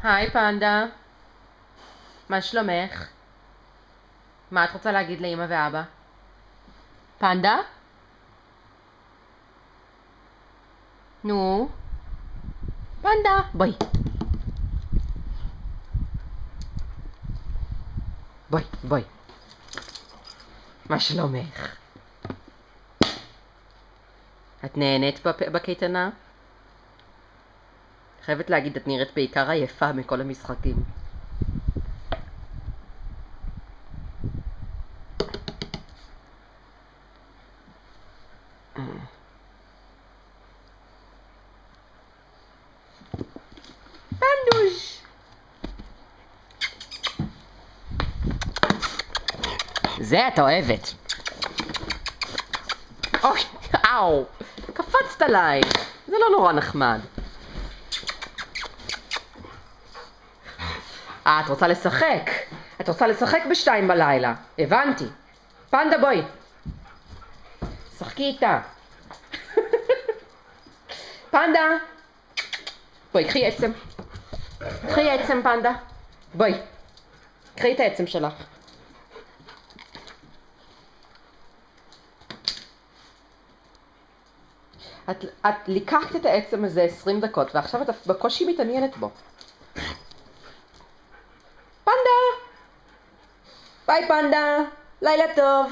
היי פנדה, מה שלומך? מה את רוצה להגיד לאמא ואבא? פנדה? נו? פנדה, בואי. בואי. מה שלומך? את נהנית בקייטנה? חייבת להגיד, את נראית בעיקר עייפה מכל המשחקים. פנדוש! זה את אוהבת. אוי, אאו, קפצת עליי. זה לא נורא נחמד. את רוצה לשחק. את רוצה לשחק ב2 בלילה. הבנתי. פנדה, בואי. שחקי איתה. פנדה. בואי, קחי עצם. קחי עצם, פנדה. בואי. קחי את העצם שלך. את לקחת את העצם הזה 20 דקות, ועכשיו את בקושי מתעניינת בו. פנדה! ביי פנדה! לילה טוב!